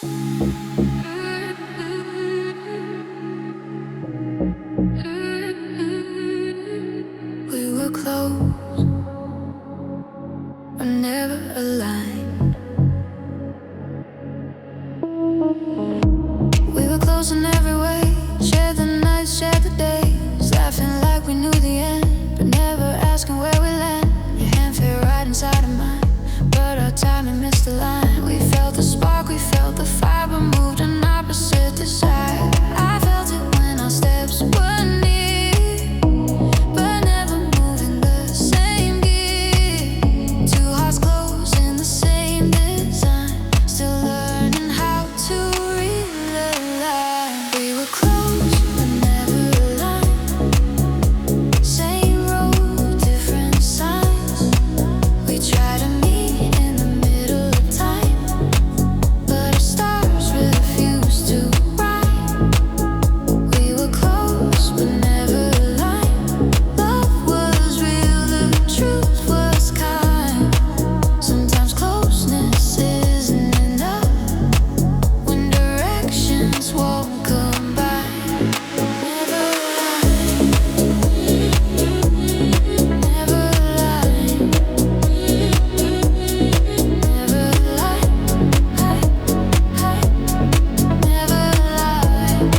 We were close, but never aligned. We were close in every way, shared the nights, shared the days, laughing like we knew the end, but never asking where we land. Your hand fit right inside of mine, but our timing missed the line. We felt the spark, we felt the fire, but moved in opposite desire. I felt it when our steps were near, but never moving the same gear. Two hearts close in the same design, still learning how to realign. We were close, but never aligned. Same road, different signs. We tried to meet in the middle of time, but our stars refused to rhyme. We were close, but never aligned. Love was real, the truth was kind. Sometimes closeness isn't enough when directions won't combine. Never aligned, never aligned, never aligned, never aligned.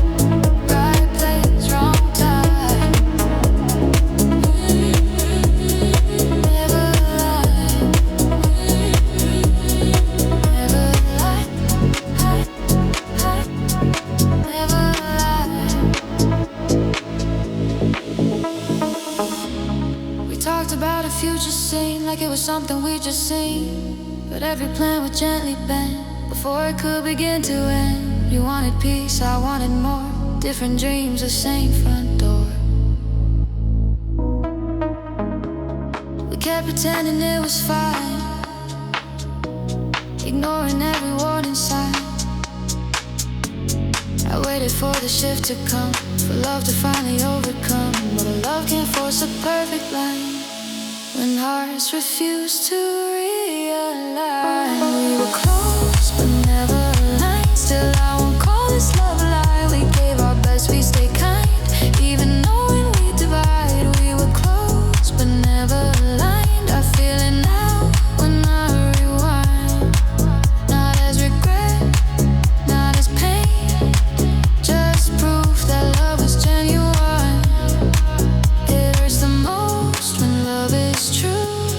Right place, wrong time. Never aligned, never aligned, never aligned. We talked about a future scene like it was something we just seen, but every plan was gently bent before it could begin to end. You wanted peace, I wanted more. Different dreams, the same front door. We kept pretending it was fine, ignoring every warning sign. I waited for the shift to come, for love to finally overcome, but a love can't force a perfect line when hearts refuse to realign. We were close, but never aligned. Still, I won't call this love a lie. We gave our best, we stay kind, even knowing we divide. We were close, but never aligned. I feel it now when I rewind. Not as regret, not as pain, just proof that love was genuine. It hurts the most when love is true,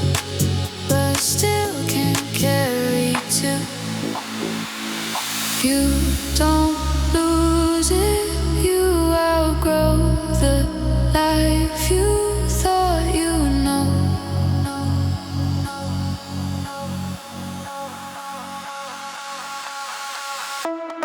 but still can't carry two. You don't lose it, you outgrow the life you thought you know.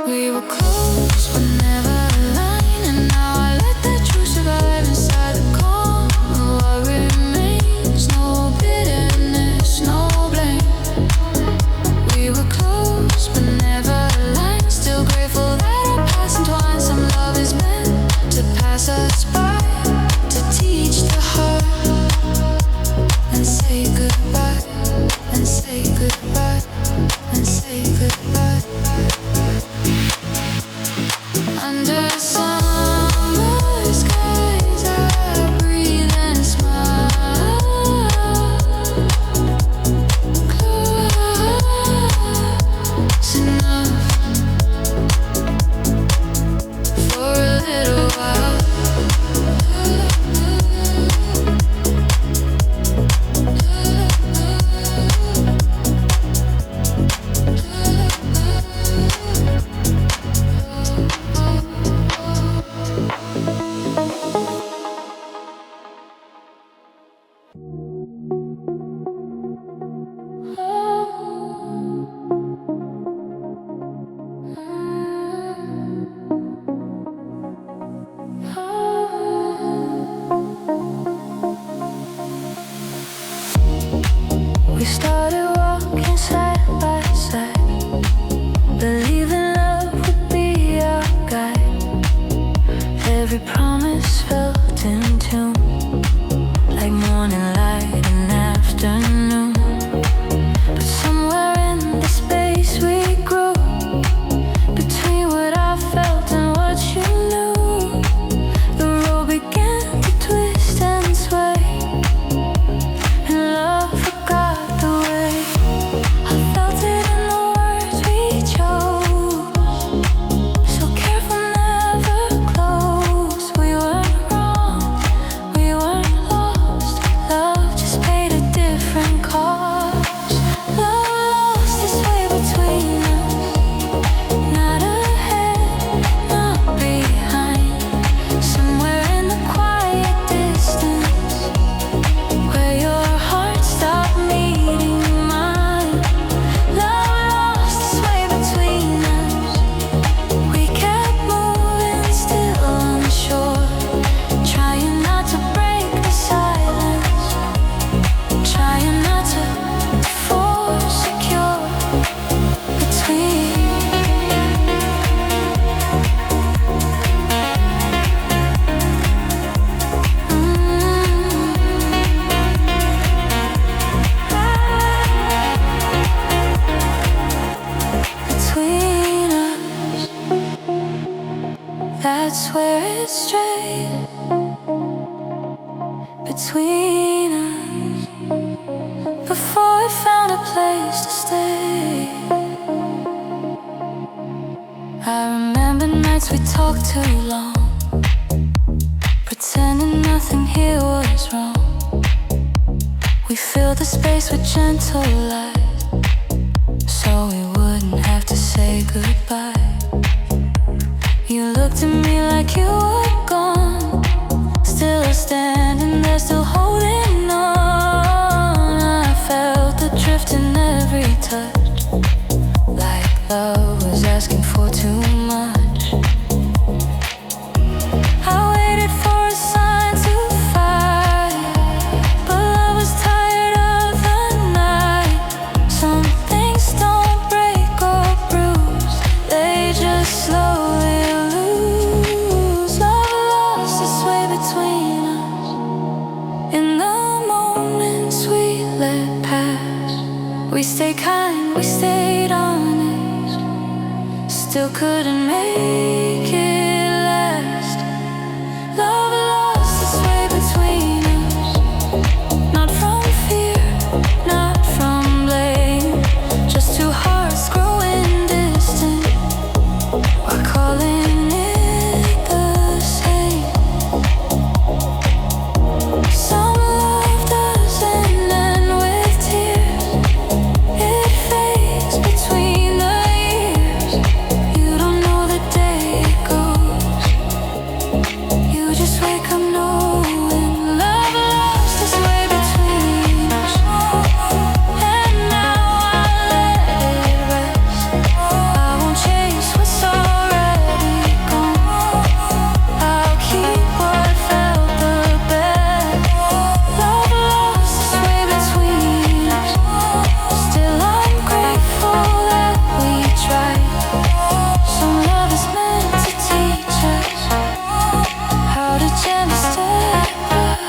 We were close, but never aligned, and now I let that truth survive inside the calm of what remains. No bitterness, no blame. We were close, but never aligned. Still grateful that our paths entwined. Some love is meant to pass us by, to teach the heart, and say goodbye, and say goodbye, and say goodbye. I'd swear it's straight between us before I found a place to stay. I remember nights we talked too long, pretending nothing here was wrong. We filled the space with gentle light, so we wouldn't have to say goodbye. You looked at me like you were gone, still standing there, still holding on. I felt the drift in every touch, like love was asking for too much. I waited for a sign to fight, but love was tired of the night. Some things don't break or bruise, they just slowly lose. Love lost its way between us in the moments we let pass. We stayed kind, we stayed honest, still couldn't make it last. Love lost its way between us, not from fear, not from blame, just two hearts growing distant while calling it the same. Some love doesn't end with tears, it fades between the years. You don't know the day it goes, you just wake up knowing love lost its way between us. And now I let it rest, I won't chase what's already gone, I'll keep what felt the best. Love lost its way between us, still I'm grateful that we tried. Some love is meant to teach us how to gently step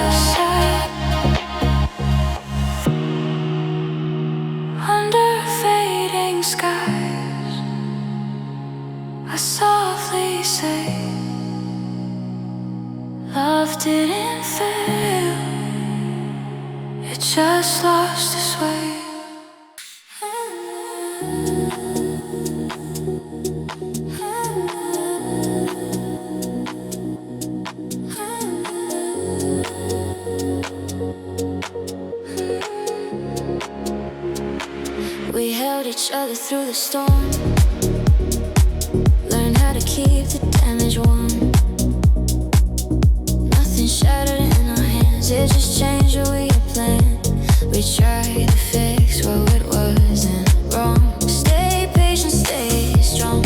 aside. Under fading skies, I softly say, love didn't fail, it just lost its way. We held each other through the storm, learned how to keep the damage warm. Nothing shattered in our hands, it just changed what we had planned. We tried to fix what wasn't wrong, stay patient, stay strong,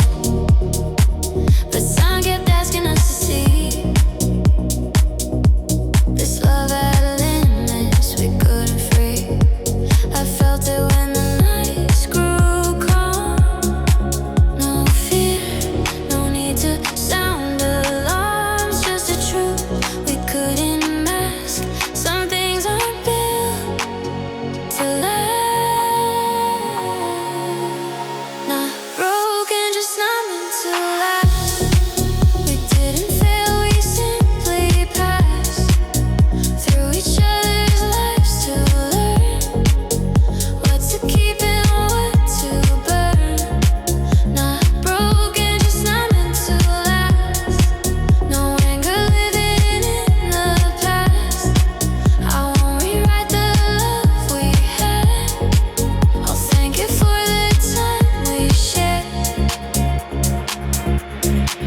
but time kept asking us to see this love had limits we couldn't free. I felt it when the nights grew calm. No fear, no need to sound alarms, just the truth we couldn't mask. Some things aren't built to last. Not broken, just not meant to last. We didn't fail, we simply passed through each other's lives to learn what to keep and what to burn. Not broken, just not meant to last. No anger living in the past. I won't rewrite the love we had, I'll thank it for the time we shared.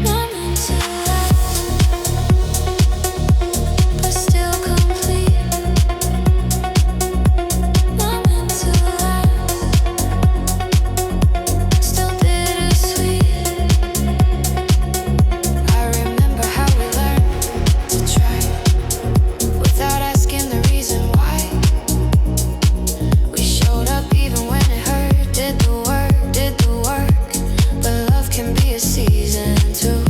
Not meant to last, but still complete. Not meant to last, still bittersweet. I remember how we learned to try without asking the reason why. We showed up even when it hurt, did the work, but love can be a season too.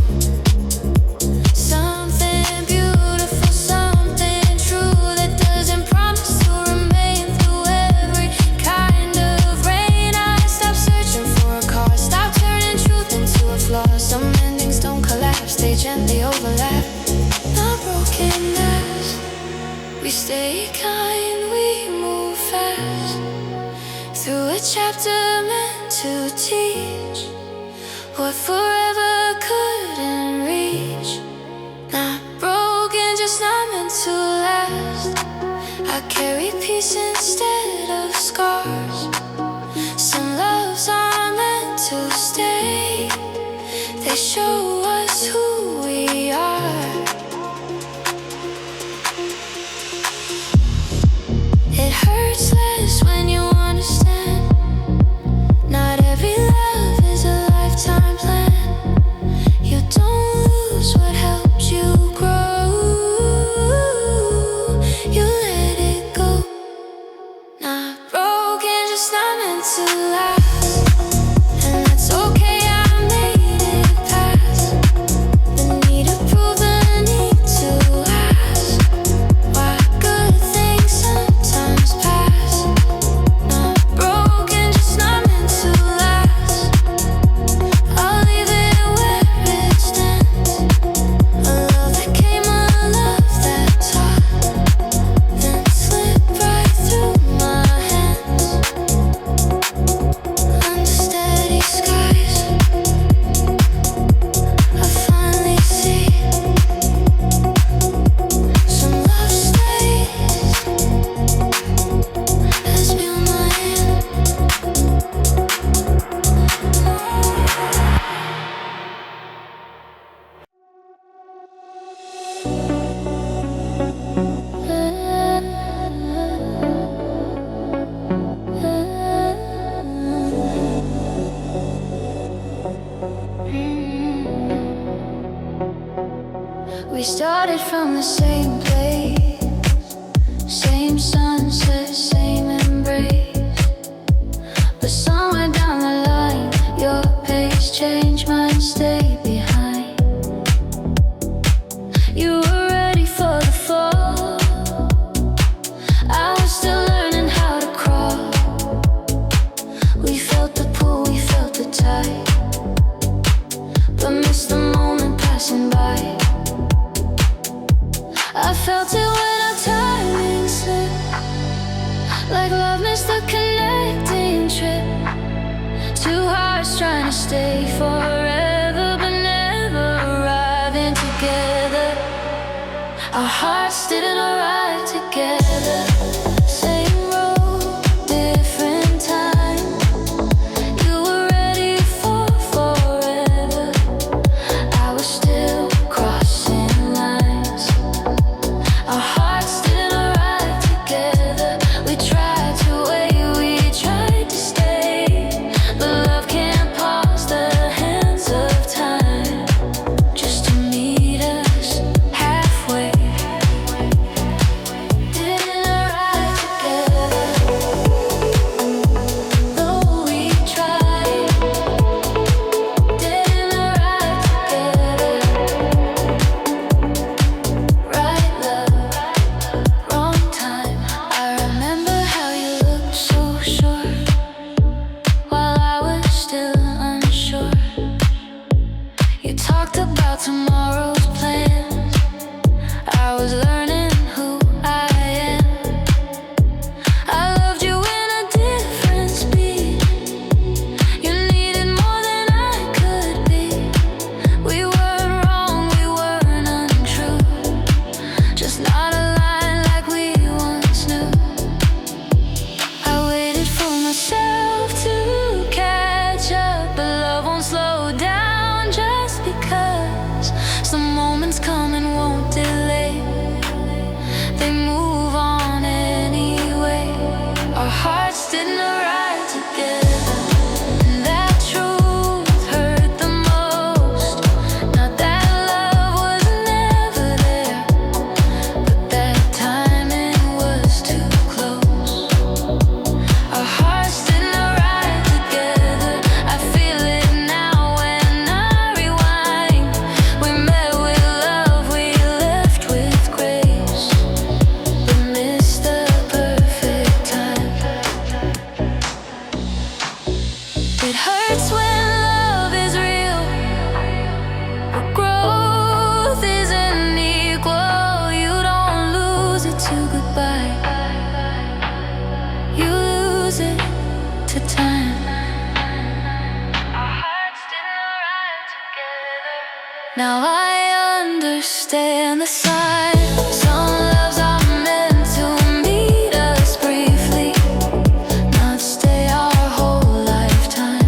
Something beautiful, something true that doesn't promise to remain through every kind of rain. I stopped searching for a cause, stopped turning truth into a flaw. Some endings don't collapse, they gently open. stay kind, we move fast through a chapter meant to teach what forever couldn't reach. Not broken, just not meant to last. I carry peace instead of scars. Some loves are meant to stay. They show us who we are. It hurts less when you understand. Not every love is a lifetime plan. You don't lose what helped you grow. You let it go. Not broken, just not meant to last. And that's okay, I made it past the need to prove the need to last. Why good things sometimes pass. Not broken, just not meant to last. I'll leave it where it stands. A love that came, a love that taught, then slipped right through my hands. Under steady skies, I finally see some love stays as me on my hand. We started from the same place, same sunset, same embrace. But somewhere down the line, your pace changed, mine stayed behind. You were ready for the fall. I was still learning how to crawl. We felt the pull, we felt the tide, but missed the moment passing by. I felt it when our timing slipped, like love missed the connecting trip. Two hearts trying to stay forever, but never arriving together. Our hearts didn't arrive together. Same road, different time. You were ready for forever. I was still crossing lines. Our hearts didn't arrive together. We tried to wait, we tried to stay, but love can't pause the hands of time just to meet us halfway. Didn't arrive together, though we tried. Didn't arrive together. Right love, wrong time. I remember how you looked so sure while I was still unsure. You talked about tomorrow's plans. I was learning who I am. I loved you in a different speed. You needed more than I could be. We weren't wrong, we weren't untrue, just not aligned like we once knew. I waited for myself to catch up, but love won't slow down just because. Some moments come and won't delay. They move on anyway. Our hearts didn't arrive together, and that truth hurt the most. Not that love was never there, but that timing was too close. Our hearts didn't arrive together. I feel it now when I rewind. We met with love, we left with grace, but missed the perfect time. It hurts when love is real, but growth isn't equal. You don't lose it to goodbye. Now I understand the sign. Some loves are meant to meet us briefly, not stay our whole lifetime.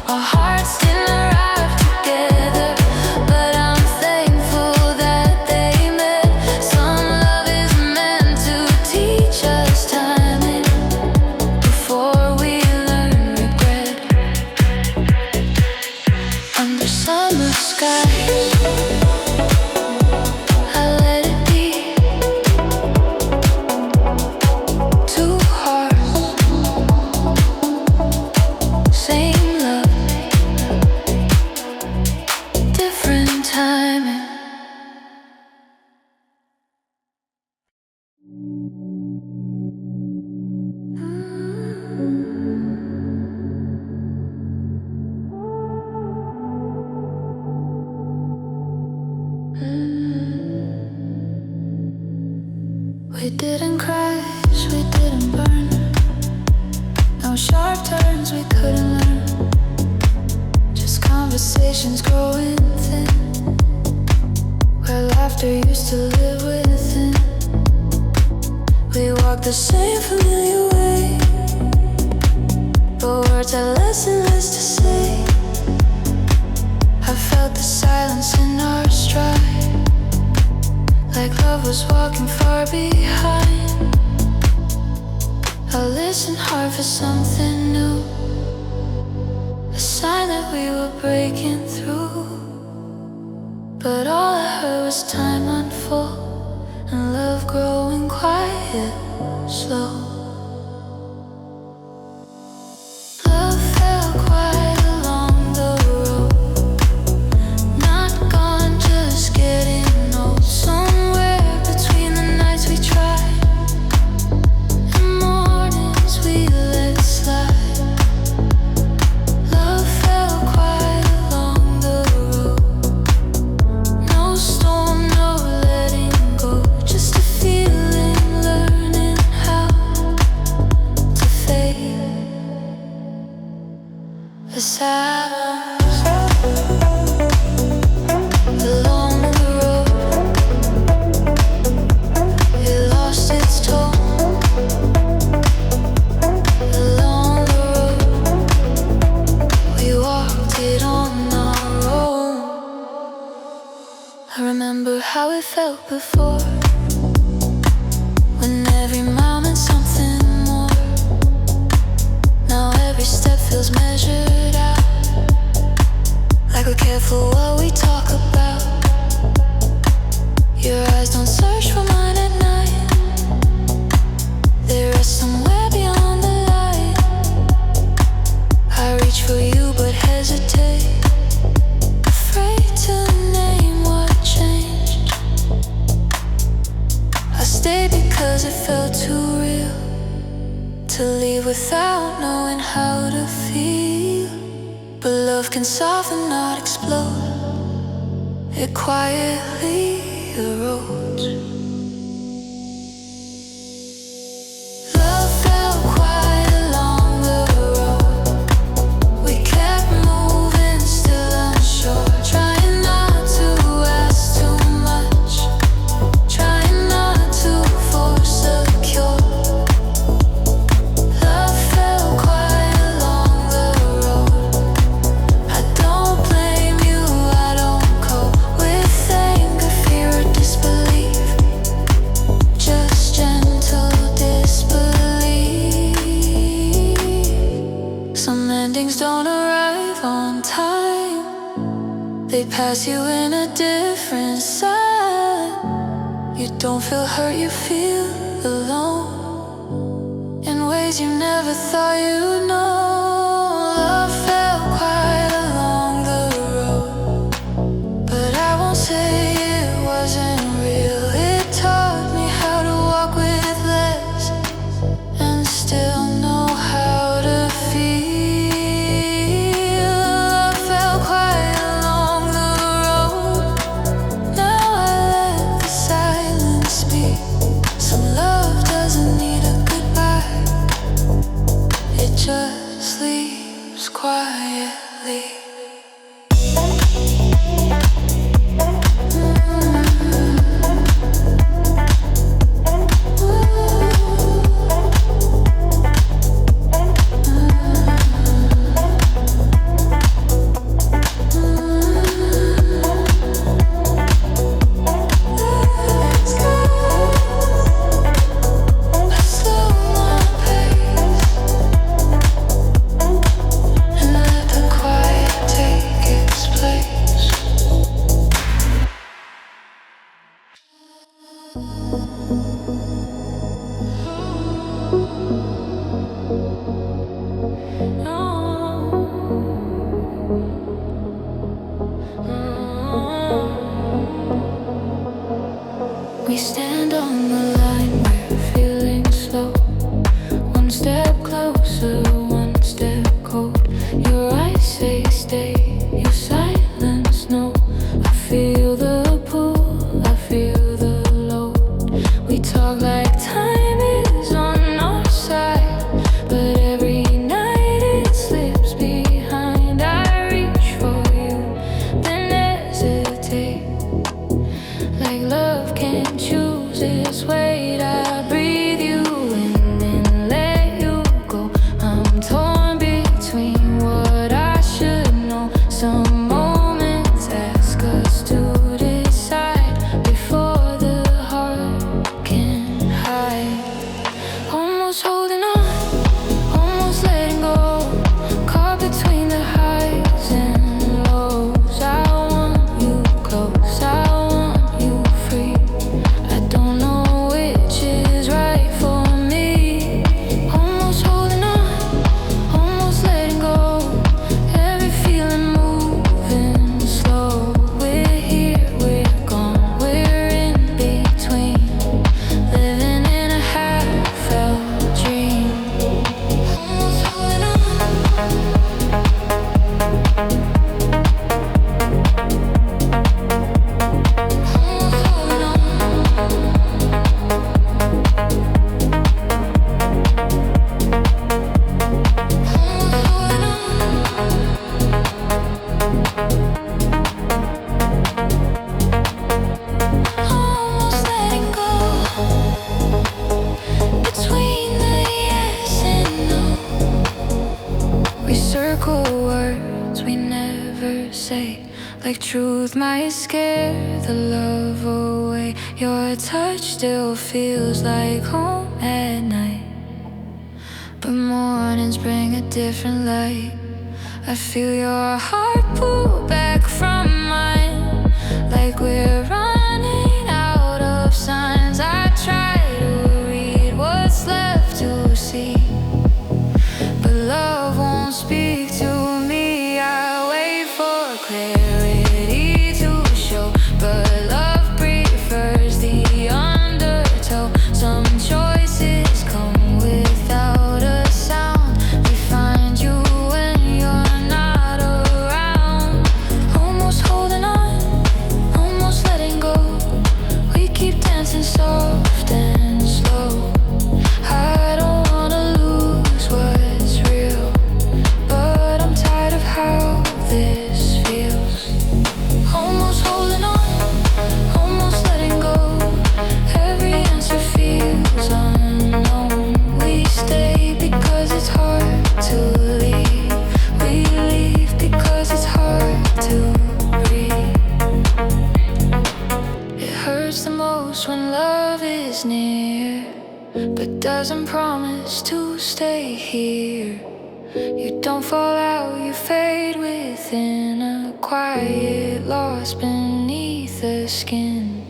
Our hearts didn't arrive together, but I'm thankful that they met. Some love is meant to teach us timing before we learn regret. Under summer skies, I let it be. Two hearts, same love, different timing. We didn't crash, we didn't burn. No sharp turns we couldn't learn. Just conversations growing thin, where laughter used to live within. We walked the same familiar way, but words had less and less to say. I felt the silence in our stride, like love was walking far behind. I listened hard for something new, a sign that we were breaking through. But all I heard was time unfold and love growing quiet, slow. Love fell quiet along the road, not gone, just getting old. Somewhere between the nights we tried and mornings we let slide. Love fell quiet along the road, no storm, no letting go, just a feeling, learning how to fade. The silence along the road, it lost its tone. Along the road, we walked it on our own. I remember how it felt before, when every mile meant something more. Now every step feels measured out, like we're careful what we talk about. Your eyes don't search for mine at night, they rest somewhere beyond the light. I reach for you but hesitate, afraid to name what changed. I stayed because it felt too real to leave without knowing how to feel. But love can soften, not explode, it quietly erodes. Love fell quiet along the road, we kept moving, still unsure, trying not to ask too much, trying not to force a cure. Love fell quiet along the road, I don't blame you, I don't cope with anger, fear or disbelief, just gentle disbelief. Some endings don't arrive on time, they pass you in a different side. You don't feel hurt, you feel alone, in ways you never thought you'd know. Love fell quiet along the road, but I won't say it wasn't real. It taught me how to walk with less and still know how to feel. Love fell quiet along the road, now I let the silence speak. Some love doesn't need a goodbye, it just leaves quietly. circle words we never say, like truth might scare the love away. Your touch still feels like home at night, but mornings bring a different light. I feel your heart pull back from mine, like we're running out of signs. I try to read what's left to see, but love won't speak to me. I wait for clarity to show, but love prefers the undertow. Some choices come without a sound. We find you when you're not around. Almost holding on, almost letting go. We keep dancing soft and slow. I don't wanna lose what's real, but I'm tired of how this feels. Almost holding on, almost letting go. Every answer feels unknown. We stay because it's hard to leave. We leave because it's hard to breathe. It hurts the most when love is near, but doesn't promise to stay here. You don't fall out, you fade within a quiet loss beneath the skin.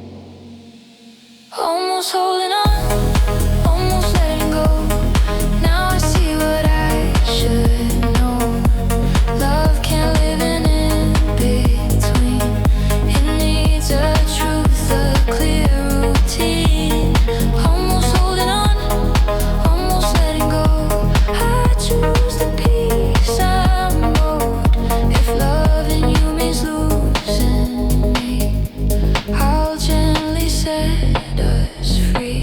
Almost holding on, almost letting go. Now I see what I should know. Love can't live in between. It needs a truth, a clear routine. Almost holding on, almost letting go. I choose the peace I'm owed. If loving you means losing me, I'll gently set us free.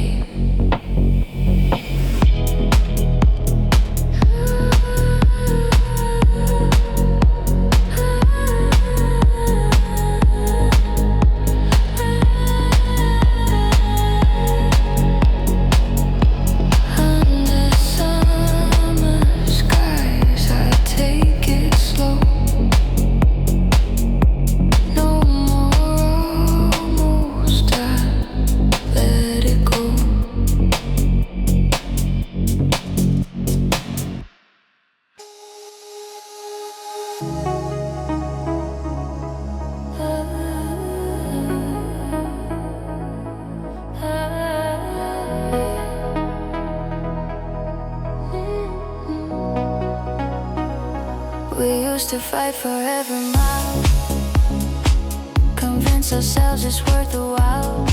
Under summer skies, I take it slow. No more almost, I let it go. We used to fight for every mile, convince ourselves it's worth the while.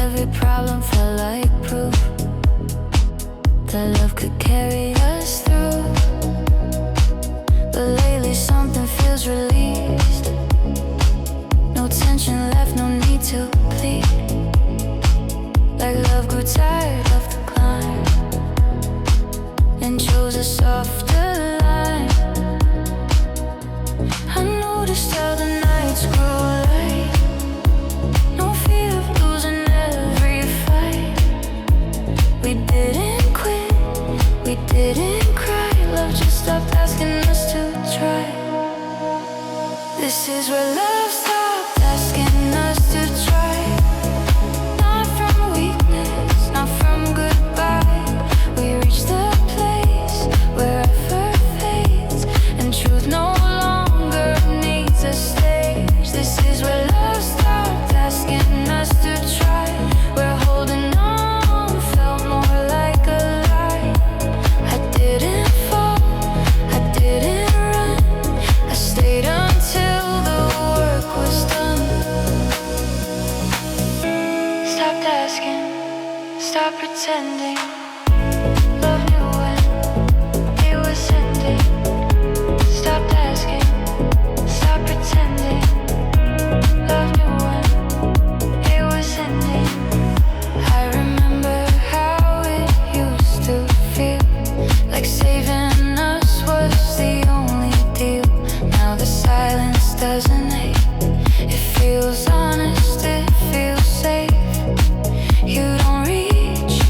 Every problem felt like proof that love could carry us through. But lately something feels released. No tension left, no need to plead. Like love grew tired of the climb and chose a softer line. I noticed how the nights grow light. No fear of losing every fight. We didn't quit, we didn't cry. Love just stopped asking us to try. This is where love stopped asking us to try. Not from weakness, not from goodbye. We reached the place where effort fades and truth no longer needs a stage. This is where love stopped asking us to try. We're holding on, felt more like a lie. I didn't fall, I didn't run. I stayed until the work was done. Stopped asking, stopped pretending. Love knew when it was ending. Stopped asking, stopped pretending. Love knew when it was ending. I remember how it used to feel, like saving us was the only deal. Now the silence doesn't hate. It feels honest, it feels safe. You don't reach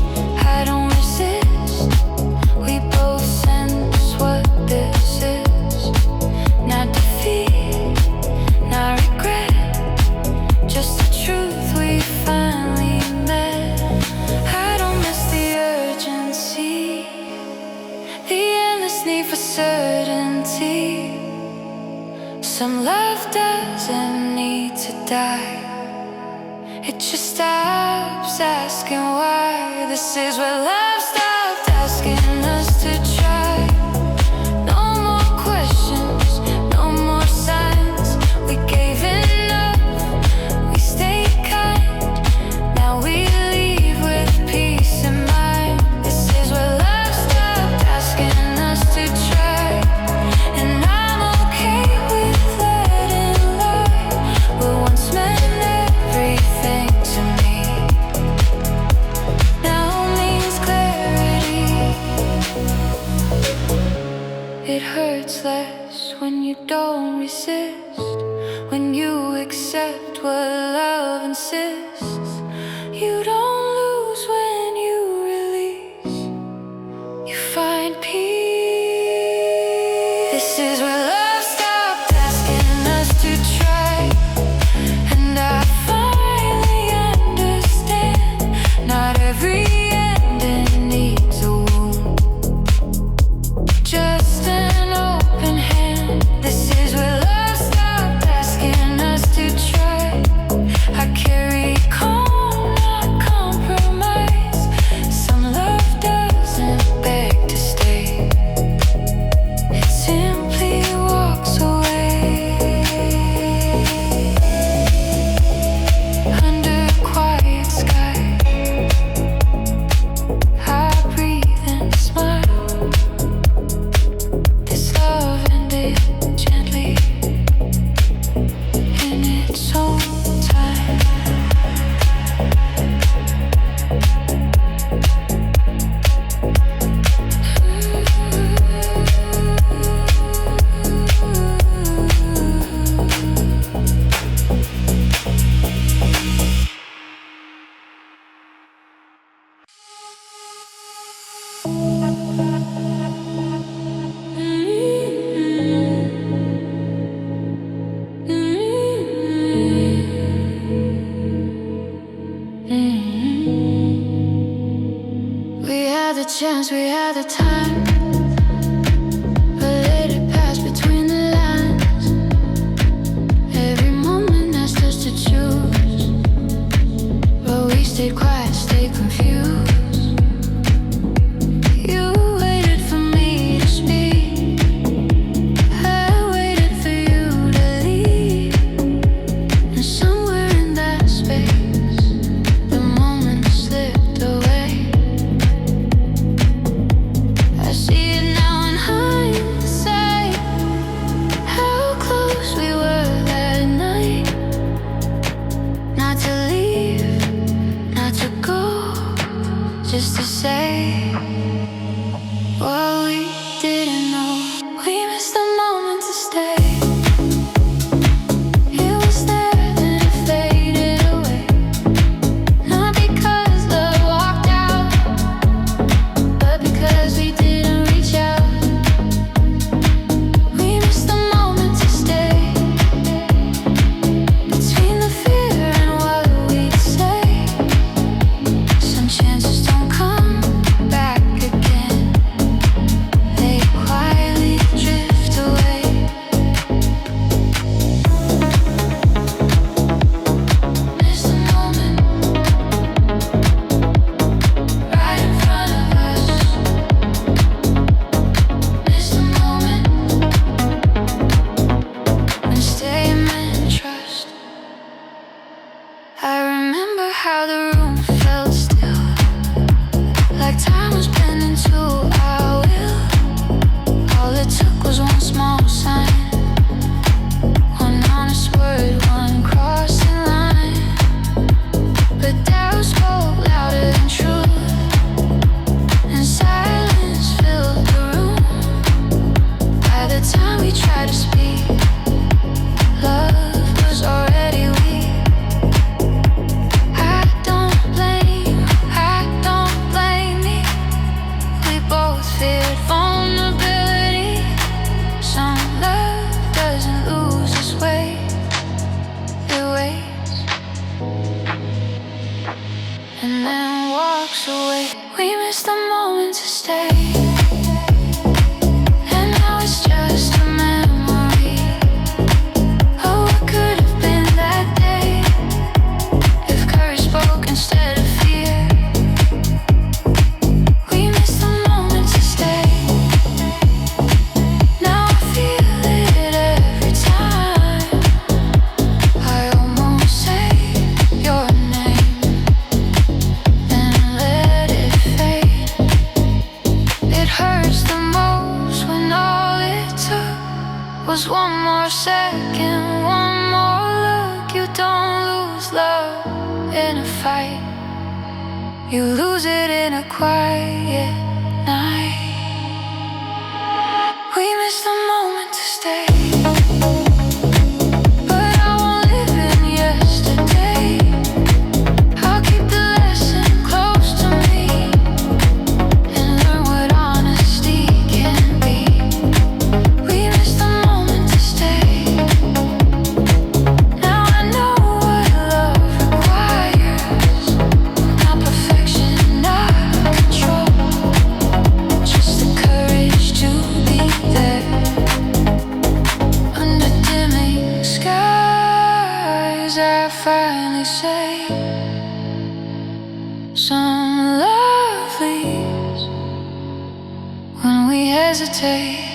certainty. Some love doesn't need to die. It just stops asking why. This is where love stopped asking us to try. No more questions, no more signs. We gave enough, we stayed kind. Now we leave with peace in mind. This is where love stopped asking us to try. And I'm okay with letting lie. What once meant everything to me now means clarity. It hurts less when you don't resist, when you accept what love insists. You don't lose when you release, you find peace. This is where love stopped asking us to try. And I finally understand, not every ending needs a wound, just an open hand. This is where love stopped asking us to try. I carry calm, not compromise. Some love doesn't beg to stay, it simply walks away. Under a quiet sky, I breathe and smile. This love ended gently in its own time. We had the chance, we had the time, but let it pass between the lines. Every moment asked us to choose, but we stayed quiet, stayed confused. You waited for me to speak, I waited for you to leave. And somewhere in that space, the moment slipped away. I see it now in hindsight, how close we were that night. Not to leave, not to go, just to say what we didn't know. We missed the moment to stay. It was there, then it faded away. Not because love walked out, but because we didn't reach out. We missed the moment to stay, between the fear and what we'd say. Some chances don't come back again, they quietly drift away. Missed the moment, right in front of us. Missed the moment when staying meant trust. I remember how the room felt still, like time was bending to our will. All it took was one small sign, one honest word, one crossing line. But doubt spoke louder than truth, and silence filled the room. By the time we tried to speak, love was already weak. I don't blame me. We both feared vulnerability. Some love doesn't lose its way, it waits and then walks away. We missed the moment to stay, and now was one more second, one more look. You don't lose love in a fight, you lose it in a quiet night. We miss the moment to stay, but I won't live in yesterday. I'll keep the lesson close to me and learn what honesty can be. We miss the moment to stay. Now I know what love requires. Not perfection, not control, just the courage to be there. Under dimming skies, I finally say some lovelies when we hesitate.